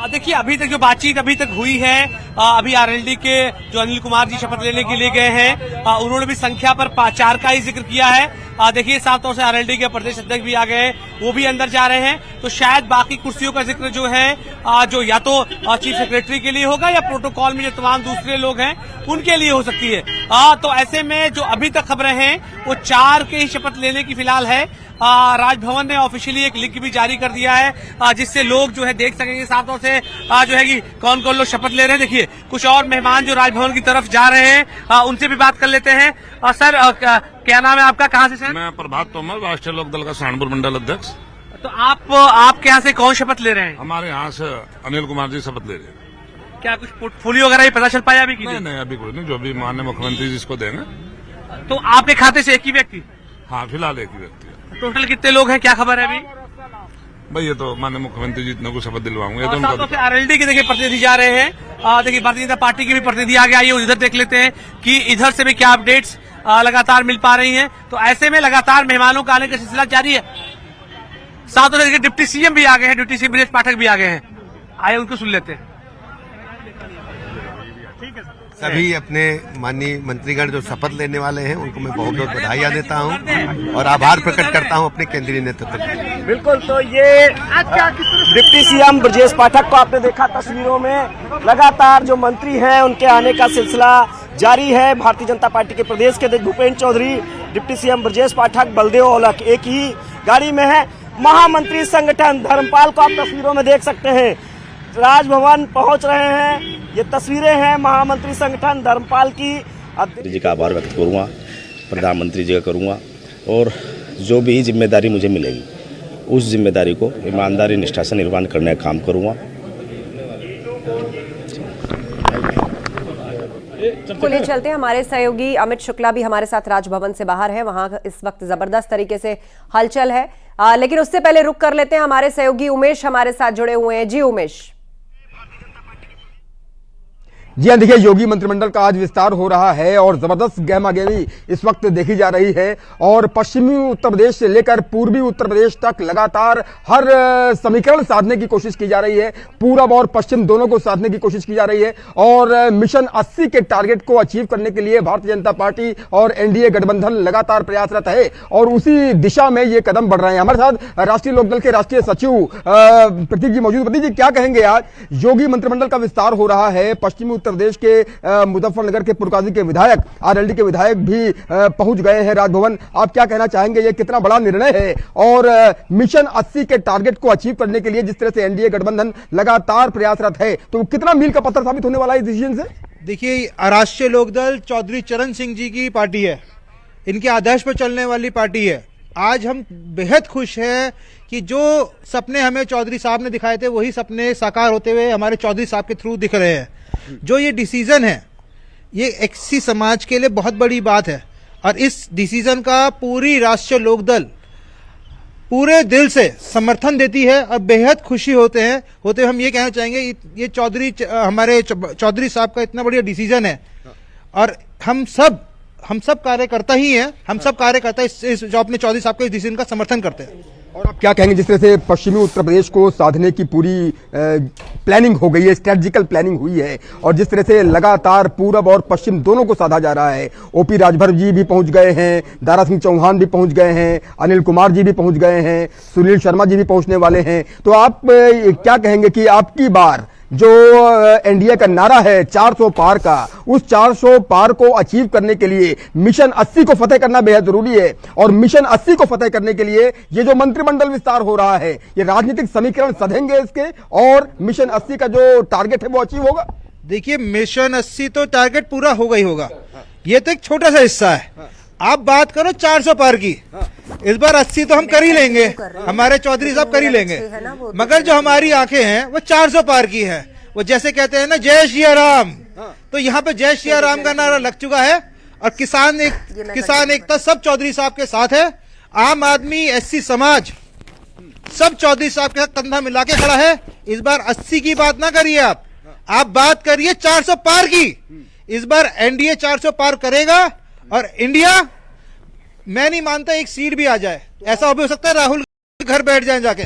देखिए अभी तक जो बातचीत अभी तक हुई है, अभी आरएलडी के जो अनिल कुमार जी शपथ लेने के लिए गए हैं, उन्होंने भी संख्या पर 4 का ही जिक्र किया है। देखिए साफ तौर से आरएलडी के प्रदेश अध्यक्ष भी आ गए हैं, वो भी अंदर जा रहे हैं। तो शायद बाकी कुर्सियों का जिक्र जो है जो या तो चीफ सेक्रेटरी के लिए होगा या प्रोटोकॉल में जो तमाम दूसरे लोग हैं उनके लिए हो सकती है। तो ऐसे में जो अभी तक खबरें हैं वो 4 के ही शपथ लेने की फिलहाल है। राजभवन ने ऑफिशियली एक लिंक भी जारी कर दिया है जिससे लोग जो है देख सकेंगे साफ तौर से जो है कि कौन कौन लोग शपथ ले रहे हैं। देखिए कुछ और मेहमान जो राजभवन की तरफ जा रहे हैं उनसे भी बात कर लेते हैं। सर क्या नाम है आपका, कहाँ से सर? मैं प्रभात तोमर, राष्ट्रीय लोकदल का सहारनपुर मंडल अध्यक्ष। तो आपके यहाँ से कौन शपथ ले रहे हैं? हमारे यहाँ से अनिल कुमार जी शपथ ले रहे हैं। क्या कुछ पोर्टफोलियो वगैरह पता चल पाया अभी की? नहीं अभी कोई नहीं, जो भी माननीय मुख्यमंत्री जी इसको देंगे। तो आपके खाते से एक ही व्यक्ति? हाँ फिलहाल एक ही व्यक्ति है। टोटल कितने लोग हैं, क्या खबर है अभी? भाई ये तो माननीय मुख्यमंत्री जी इतने को शपथ दिलवाऊंगे। आरएलडी के देखिए प्रतिनिधि जा रहे हैं, देखिए भारतीय जनता पार्टी के भी प्रतिनिधि आगे आइए, इधर देख लेते हैं कि इधर से भी क्या अपडेट्स लगातार मिल पा रही हैं। तो ऐसे में लगातार मेहमानों का आने का सिलसिला जारी है। साथ ही देखिए डिप्टी सीएम भी आ गए हैं, डिप्टी सीएम ब्रजेश पाठक भी आ गए हैं, आइए उनको सुन लेते हैं। सभी अपने माननीय मंत्रीगण जो शपथ लेने वाले हैं उनको मैं बहुत बहुत बधाइयां देता हूं और आभार प्रकट करता हूं अपने केंद्रीय नेतृत्व के लिए। बिल्कुल, तो ये डिप्टी सीएम ब्रजेश पाठक को आपने देखा तस्वीरों में। लगातार जो मंत्री हैं उनके आने का सिलसिला जारी है। भारतीय जनता पार्टी के प्रदेश के अध्यक्ष भूपेंद्र चौधरी, डिप्टी सीएम ब्रजेश पाठक, बलदेव औलख एक ही गाड़ी में है। महामंत्री संगठन धर्मपाल को आप तस्वीरों में देख सकते हैं, राजभवन पहुंच रहे हैं। ये तस्वीरें हैं महामंत्री संगठन धर्मपाल की। जी का आभार व्यक्त करूँगा, प्रधानमंत्री जी का करूँगा, और जो भी जिम्मेदारी मुझे मिलेगी उस जिम्मेदारी को ईमानदारी निष्ठा से निर्वहन करने का काम करूँगा। चलिए चलते हैं, हमारे सहयोगी अमित शुक्ला भी हमारे साथ राजभवन से बाहर है, वहां इस वक्त जबरदस्त तरीके से हलचल है। लेकिन उससे पहले रुक कर लेते हैं, हमारे सहयोगी उमेश हमारे साथ जुड़े हुए हैं। जी उमेश। जी हाँ, देखिए योगी मंत्रिमंडल का आज विस्तार हो रहा है और जबरदस्त गहमागहमी इस वक्त देखी जा रही है। और पश्चिमी उत्तर प्रदेश से लेकर पूर्वी उत्तर प्रदेश तक लगातार हर समीकरण साधने की कोशिश की जा रही है, पूरब और पश्चिम दोनों को साधने की कोशिश की जा रही है। और मिशन 80 के टारगेट को अचीव करने के लिए भारतीय जनता पार्टी और एनडीए गठबंधन लगातार प्रयासरत है और उसी दिशा में ये कदम बढ़ रहे हैं। हमारे साथ राष्ट्रीय लोकदल के राष्ट्रीय सचिव प्रतीक जी मौजूद। प्रतीक जी, क्या कहेंगे, आज योगी मंत्रिमंडल का विस्तार हो रहा है, पश्चिमी प्रदेश के मुजफ्फरनगर के पुरकाजी के विधायक, आरएलडी के विधायक भी पहुंच गए हैं राजभवन। आप क्या कहना चाहेंगे, ये कितना बड़ा निर्णय है? और मिशन 80 के टारगेट को अचीव करने के लिए जिस तरह से एनडीए गठबंधन लगातार प्रयासरत है, तो कितना मील का पत्थर साबित होने वाला है इस डिसीजन से? देखिए, राष्ट्रीय लोकदल चौधरी चरण सिंह जी की पार्टी है, इनके आदेश पर चलने वाली पार्टी है। आज हम बेहद खुश हैं कि जो सपने हमें चौधरी साहब ने दिखाए थे वही सपने साकार होते हुए हमारे चौधरी साहब के थ्रू दिख रहे हैं। जो ये डिसीजन है ये एससी समाज के लिए बहुत बड़ी बात है और इस डिसीजन का पूरी राष्ट्रीय लोकदल पूरे दिल से समर्थन देती है और बेहद खुशी होते हैं। हम ये कहना चाहेंगे ये हमारे चौधरी साहब का इतना बढ़िया डिसीजन है और हम सब कार्यकर्ता ही हैं, हम सब कार्यकर्ता इस जो अपने चौधरी साहब के इस डिसीजन का समर्थन करते हैं। और आप क्या कहेंगे, जिस तरह से पश्चिमी उत्तर प्रदेश को साधने की पूरी प्लानिंग हो गई है, स्ट्रेटेजिकल प्लानिंग हुई है और जिस तरह से लगातार पूरब और पश्चिम दोनों को साधा जा रहा है। ओपी राजभर जी भी पहुंच गए हैं, दारा सिंह चौहान भी पहुंच गए हैं, अनिल कुमार जी भी पहुंच गए हैं, सुनील शर्मा जी भी पहुंचने वाले हैं। तो आप क्या कहेंगे कि आपकी बार जो एनडीए का नारा है 400 पार का, उस 400 पार को अचीव करने के लिए मिशन 80 को फतेह करना बेहद जरूरी है और मिशन 80 को फतेह करने के लिए ये जो मंत्रिमंडल विस्तार हो रहा है, ये राजनीतिक समीकरण सधेंगे इसके और मिशन 80 का जो टारगेट है वो अचीव होगा? देखिए, मिशन 80 तो टारगेट पूरा होगा ही होगा, ये तो एक छोटा सा हिस्सा है। आप बात करो 400 पार की, इस बार 80 तो हम कर ही लेंगे, हमारे चौधरी साहब कर ही लेंगे, मगर जो हमारी आंखें हैं वो 400 पार की है। वो जैसे कहते हैं ना, जय श्री राम, तो यहाँ पे जय श्री राम का नारा लग चुका है और किसान एकता सब चौधरी साहब के साथ है। आम आदमी, एससी समाज सब चौधरी साहब के साथ कंधा मिला के खड़ा है। इस बार 80 की बात ना करिए, आप बात करिए 400 पार की। इस बार एनडीए 400 पार करेगा और इंडिया, मैं नहीं मानता एक सीट भी आ जाए, ऐसा भी हो सकता है राहुल घर बैठ जाए जाके।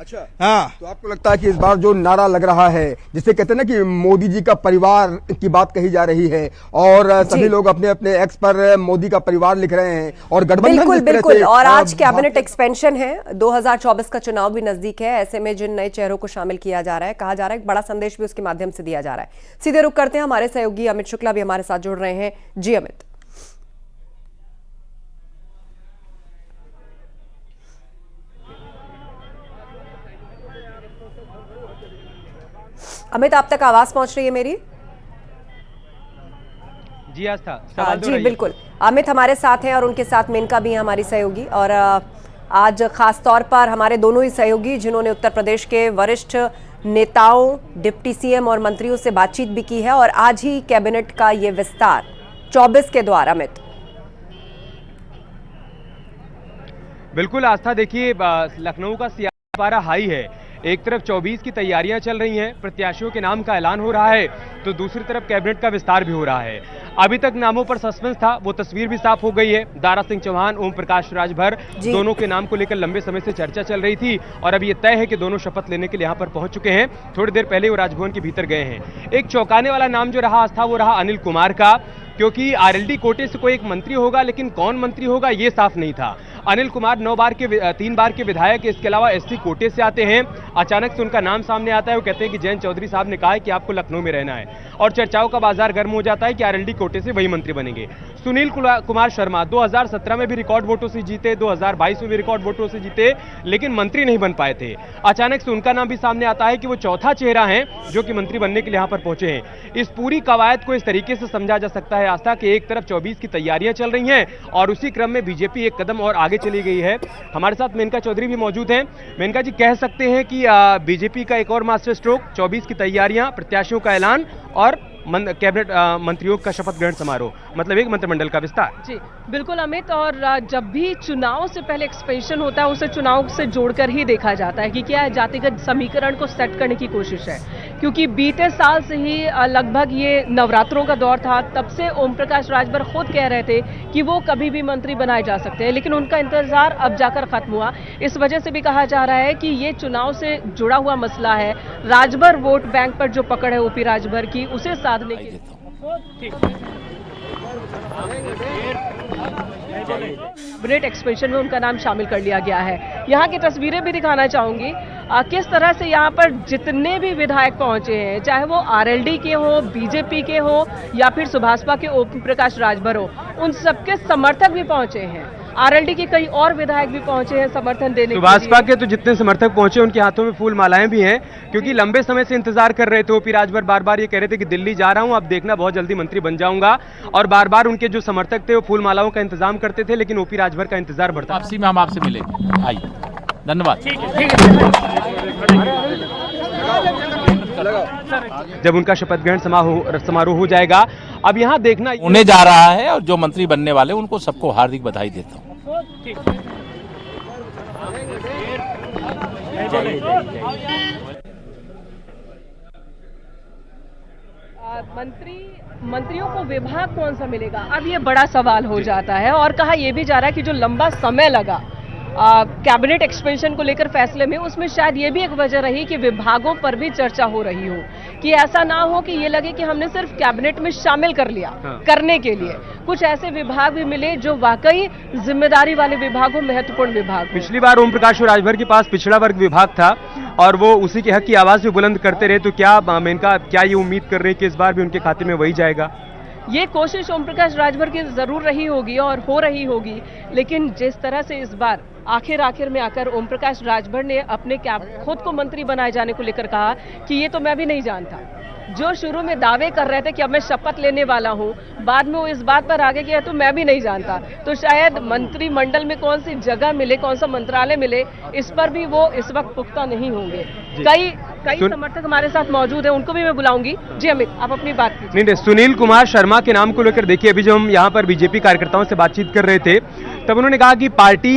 अच्छा, हाँ। तो आपको लगता है कि इस बार जो नारा लग रहा है, जिसे कहते हैं ना कि मोदी जी का परिवार की बात कही जा रही है और सभी लोग अपने अपने एक्स पर मोदी का परिवार लिख रहे हैं और गठबंधन बिल्कुल जिस तरह बिल्कुल से, और आज कैबिनेट एक्सपेंशन है, 2024 का चुनाव भी नजदीक है। ऐसे में जिन नए चेहरों को शामिल किया जा रहा है, कहा जा रहा है एक बड़ा संदेश भी उसके माध्यम से दिया जा रहा है। सीधे रुख करते हैं, हमारे सहयोगी अमित शुक्ला भी हमारे साथ जुड़ रहे हैं। जी अमित। अमित, आप तक आवाज पहुंच रही है मेरी? जी आस्था, जी बिल्कुल। अमित हमारे साथ हैं और उनके साथ मेनका भी है हमारी सहयोगी। और आज खास तौर पर हमारे दोनों ही सहयोगी जिन्होंने उत्तर प्रदेश के वरिष्ठ नेताओं, डिप्टी सीएम और मंत्रियों से बातचीत भी की है और आज ही कैबिनेट का ये विस्तार 24 के द्वारा। अमित बिल्कुल आस्था, देखिए लखनऊ का सियासी पारा हाई है। एक तरफ 24 की तैयारियां चल रही हैं, प्रत्याशियों के नाम का ऐलान हो रहा है, तो दूसरी तरफ कैबिनेट का विस्तार भी हो रहा है। अभी तक नामों पर सस्पेंस था, वो तस्वीर भी साफ हो गई है। दारा सिंह चौहान, ओम प्रकाश राजभर, दोनों के नाम को लेकर लंबे समय से चर्चा चल रही थी और अब ये तय है कि दोनों शपथ लेने के लिए यहाँ पर पहुंच चुके हैं। थोड़ी देर पहले वो राजभवन के भीतर गए हैं। एक चौंकाने वाला नाम जो रहा आस्था, वो रहा अनिल कुमार का, क्योंकि आरएलडी कोटे से कोई एक मंत्री होगा, लेकिन कौन मंत्री होगा ये साफ नहीं था। अनिल कुमार 3 बार के विधायक, इसके अलावा एसटी कोटे से आते हैं। अचानक से उनका नाम सामने आता है। वो कहते हैं कि जयंत चौधरी साहब ने कहा है कि आपको लखनऊ में रहना है और चर्चाओं का बाजार गर्म हो जाता है कि आरएलडी कोटे से वही मंत्री बनेंगे। सुनील कुमार शर्मा 2017 में भी रिकॉर्ड वोटों से जीते, 2022 में भी रिकॉर्ड वोटों से जीते, लेकिन मंत्री नहीं बन पाए थे। अचानक से उनका नाम भी सामने आता है कि वो चौथा चेहरा है जो कि मंत्री बनने के लिए यहाँ पर पहुंचे हैं। इस पूरी कवायद को इस तरीके से समझा जा सकता है आस्था कि एक तरफ 24 की तैयारियां चल रही हैं और उसी क्रम में बीजेपी एक कदम और आगे चली गई है। हमारे साथ मेनका चौधरी भी मौजूद हैं। मेनका जी, कह सकते हैं कि बीजेपी का एक और मास्टर स्ट्रोक, 24 की तैयारियां, प्रत्याशियों का ऐलान और कैबिनेट मंत्रियों का शपथ ग्रहण समारोह, मतलब एक मंत्रिमंडल का विस्तार। जी बिल्कुल अमित, और जब भी चुनाव से पहले एक्सपेंशन होता है उसे चुनाव से जोड़कर ही देखा जाता है कि क्या है, जातिगत समीकरण को सेट करने की कोशिश है। क्योंकि बीते साल से ही लगभग ये नवरात्रों का दौर था, तब से ओम प्रकाश राजभर खुद कह रहे थे कि वो कभी भी मंत्री बनाए जा सकते हैं, लेकिन उनका इंतजार अब जाकर खत्म हुआ। इस वजह से भी कहा जा रहा है कि ये चुनाव से जुड़ा हुआ मसला है। राजभर वोट बैंक पर जो पकड़ है ओपी राजभर की, उसे साधने के कैबिनेट एक्सपेंशन में उनका नाम शामिल कर लिया गया है। यहाँ की तस्वीरें भी दिखाना चाहूंगी किस तरह से यहाँ पर जितने भी विधायक पहुंचे हैं, चाहे वो आरएलडी के हो, बीजेपी के हो या फिर सुभाषपा के ओम प्रकाश राजभर हो, उन सबके समर्थक भी पहुंचे हैं। आरएलडी के कई और विधायक भी पहुंचे हैं समर्थन देने के लिए। सुभाषपा के तो जितने समर्थक पहुंचे उनके हाथों में फूल मालाएं भी हैं, क्योंकि लंबे समय से इंतजार कर रहे थे। ओपी राजभर बार बार ये कह रहे थे कि दिल्ली जा रहा हूं, अब देखना बहुत जल्दी मंत्री बन जाऊंगा, और बार बार उनके जो समर्थक थे वो फूल मालाओं का इंतजाम करते थे, लेकिन ओपी राजभर का इंतजार बढ़ता। वापसी में हम आपसे मिलेंगे। आइए, धन्यवाद। जब उनका शपथ ग्रहण समारोह हो जाएगा, अब यहाँ देखना होने जा रहा है और जो मंत्री बनने वाले उनको सबको हार्दिक बधाई देता हूँ। मंत्रियों को विभाग कौन सा मिलेगा, अब ये बड़ा सवाल हो जाता है। और कहा यह भी जा रहा है कि जो लंबा समय लगा कैबिनेट एक्सपेंशन को लेकर फैसले में, उसमें शायद ये भी एक वजह रही कि विभागों पर भी चर्चा हो रही हो, कि ऐसा ना हो कि ये लगे कि हमने सिर्फ कैबिनेट में शामिल कर लिया। करने के लिए कुछ ऐसे विभाग भी मिले जो वाकई जिम्मेदारी वाले विभाग हो, महत्वपूर्ण विभाग हो। पिछली बार ओम प्रकाश राजभर के पास पिछड़ा वर्ग विभाग था और वो उसी के हक की आवाज भी बुलंद करते रहे, तो क्या मेनका क्या ये उम्मीद कर रहे हैं कि इस बार भी उनके खाते में वही जाएगा? ये कोशिश ओम प्रकाश राजभर की जरूर रही होगी और हो रही होगी, लेकिन जिस तरह से इस बार आखिर में आकर ओम प्रकाश राजभर ने अपने खुद को मंत्री बनाए जाने को लेकर कहा कि ये तो मैं भी नहीं जानता। जो शुरू में दावे कर रहे थे कि अब मैं शपथ लेने वाला हूं, बाद में वो इस बात पर आगे गया तो मैं भी नहीं जानता। तो शायद मंत्रिमंडल में कौन सी जगह मिले, कौन सा मंत्रालय मिले, इस पर भी वो इस वक्त पुख्ता नहीं होंगे। कई समर्थक हमारे साथ मौजूद हैं, उनको भी मैं बुलाऊंगी। जी अमित, आप अपनी बात कीजिए। नहीं, सुनील कुमार शर्मा के नाम को लेकर देखिए, अभी जब हम यहाँ पर बीजेपी कार्यकर्ताओं से बातचीत कर रहे थे तब उन्होंने कहा कि पार्टी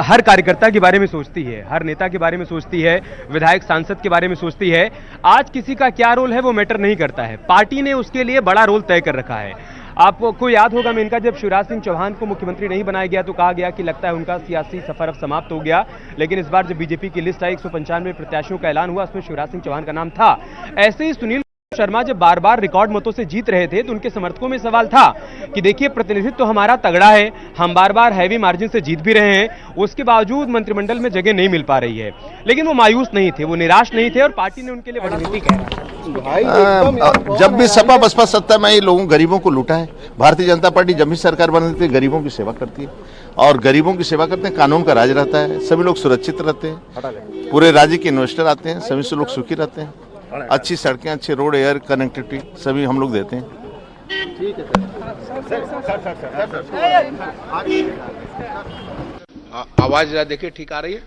हर कार्यकर्ता के बारे में सोचती है, हर नेता के बारे में सोचती है, विधायक सांसद के बारे में सोचती है। आज किसी का क्या रोल है वो मैटर नहीं करता है, पार्टी ने उसके लिए बड़ा रोल तय कर रखा है। आपको याद होगा मेनका, जब शिवराज सिंह चौहान को मुख्यमंत्री नहीं बनाया गया तो कहा गया कि लगता है उनका सियासी सफर अब समाप्त हो गया, लेकिन इस बार जब बीजेपी की लिस्ट आई 195 प्रत्याशियों का ऐलान हुआ, उसमें शिवराज सिंह चौहान का नाम था। ऐसे ही सुनील शर्मा जब बार बार रिकॉर्ड मतों से जीत रहे थे तो उनके समर्थकों में सवाल था कि देखिए प्रतिनिधित्व तो हमारा तगड़ा है, हम बार बार हैवी मार्जिन से जीत भी रहे हैं, उसके बावजूद मंत्रिमंडल में जगह नहीं मिल पा रही है। लेकिन वो मायूस नहीं थे, वो निराश नहीं थे और पार्टी ने उनके लिए बड़ा जब भी सपा बसपा सत्ता में आई, लोगों गरीबों को लूटा है। भारतीय जनता पार्टी जब भी सरकार बनती है गरीबों की सेवा करती है, और गरीबों की सेवा करते हैं, कानून का राज रहता है, सभी लोग सुरक्षित रहते हैं, पूरे राज्य के इन्वेस्टर आते हैं, सभी से लोग सुखी रहते हैं, अच्छी सड़कें, अच्छे रोड, एयर कनेक्टिविटी सभी हम लोग देते हैं। ठीक है आवाज देखिए ठीक आ रही है।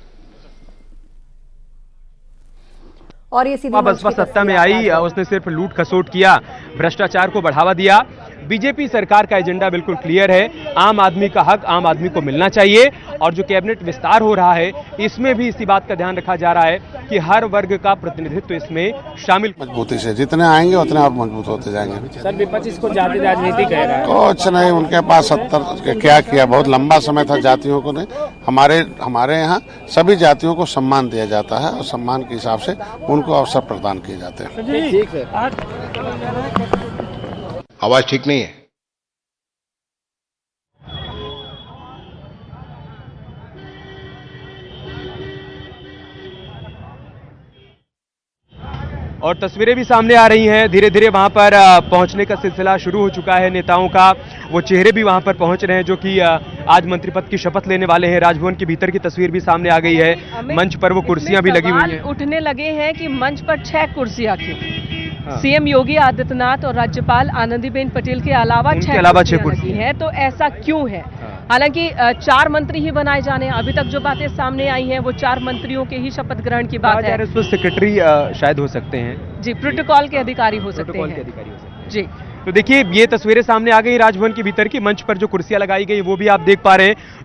और ये सीधी बसपा सत्ता में आई, उसने सिर्फ लूट खसोट किया, भ्रष्टाचार को बढ़ावा दिया। बीजेपी सरकार का एजेंडा बिल्कुल क्लियर है, आम आदमी का हक आम आदमी को मिलना चाहिए। और जो कैबिनेट विस्तार हो रहा है इसमें भी इसी बात का ध्यान रखा जा रहा है कि हर वर्ग का प्रतिनिधित्व इसमें शामिल। मजबूती से जितने आएंगे उतने और मजबूत होते जाएंगे। सर विपक्ष इसको जाति राजनीति कह रहा है। कुछ नहीं, उनके पास 70 क्या किया, बहुत लंबा समय था जातियों को नहीं। हमारे यहाँ सभी जातियों को सम्मान दिया जाता है और सम्मान के हिसाब से उनको अवसर प्रदान किए जाते हैं। ठीक है। आवाज ठीक नहीं है। और तस्वीरें भी सामने आ रही हैं, धीरे धीरे वहां पर पहुंचने का सिलसिला शुरू हो चुका है नेताओं का। वो चेहरे भी वहां पर पहुंच रहे हैं जो कि आज मंत्री पद की शपथ लेने वाले हैं। राजभवन के भीतर की तस्वीर भी सामने आ गई है, मंच पर वो कुर्सियां भी लगी हुई हैं। उठने लगे हैं कि मंच पर 6 कुर्सियां क्यों? सीएम योगी आदित्यनाथ और राज्यपाल आनंदीबेन पटेल के अलावा 6 कुर्सी है, तो ऐसा क्यों है? हालांकि 4 मंत्री ही बनाए जाने हैं। अभी तक जो बातें सामने आई हैं वो 4 मंत्रियों के ही शपथ ग्रहण की बात है। सेक्रेटरी शायद हो सकते हैं जी, प्रोटोकॉल के अधिकारी हो सकते हैं जी। तो देखिए ये तस्वीरें सामने आ गई राजभवन के भीतर की। मंच पर जो कुर्सियां लगाई गई वो भी आप देख पा रहे हैं।